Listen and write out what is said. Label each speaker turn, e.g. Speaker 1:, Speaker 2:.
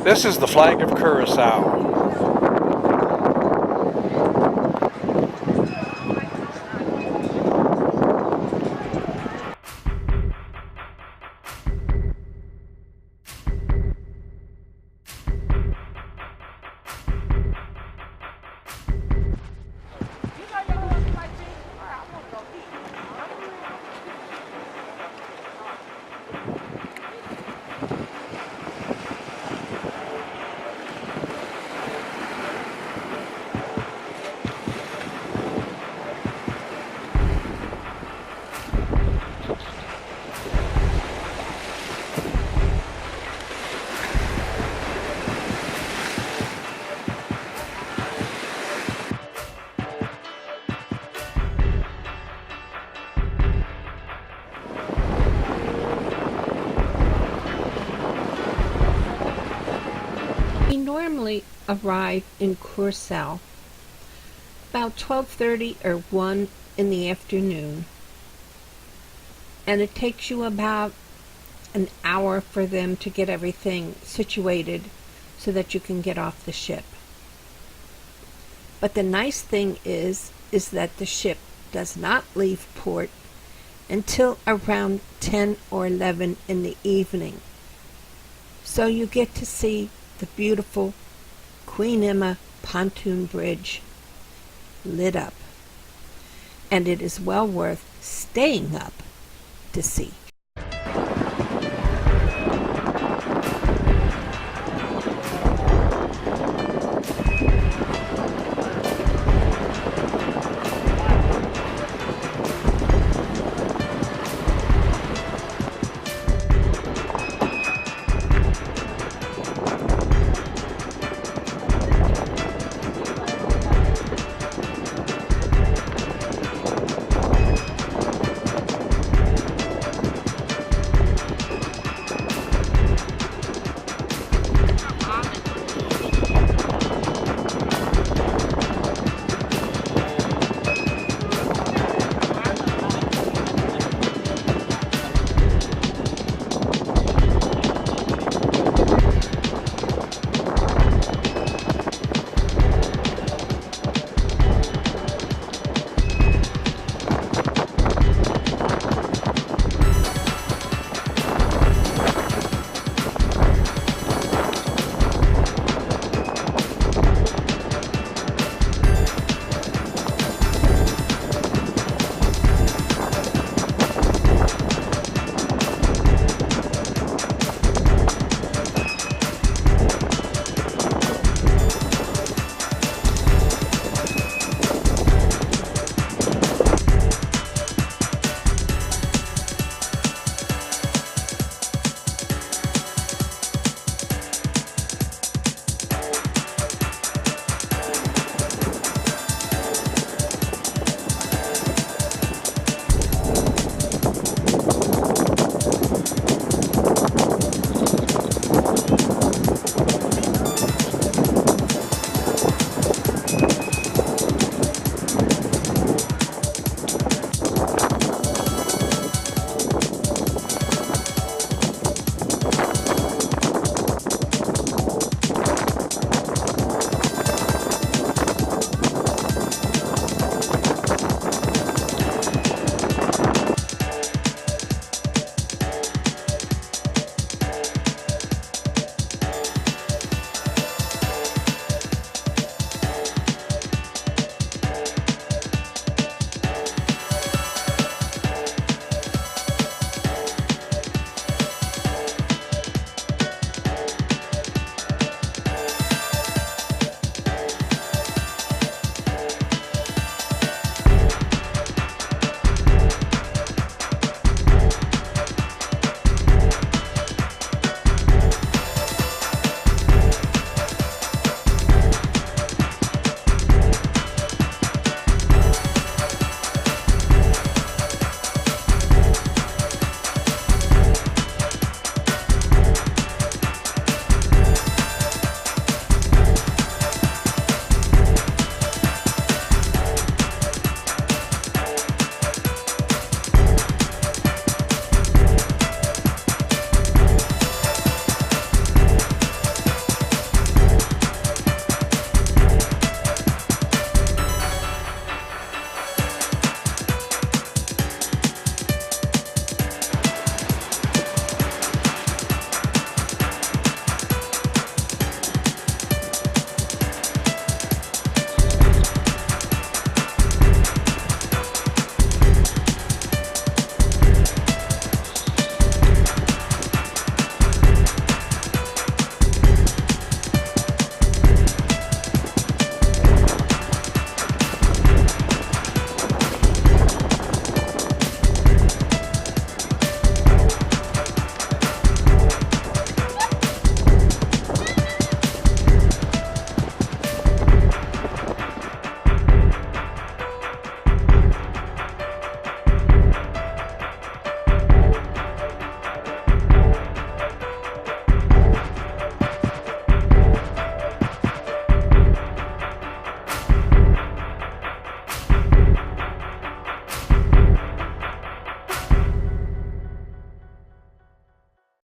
Speaker 1: This is the flag of Curacao.
Speaker 2: We normally arrive in Curacao about 12:30 or 1 in the afternoon, and it takes you about an hour for them to get everything situated so that you can get off the ship. But the nice thing is that the ship does not leave port until around 10 or 11 in the evening. So you get to see the beautiful Queen Emma pontoon bridge lit up, and it is well worth staying up to see.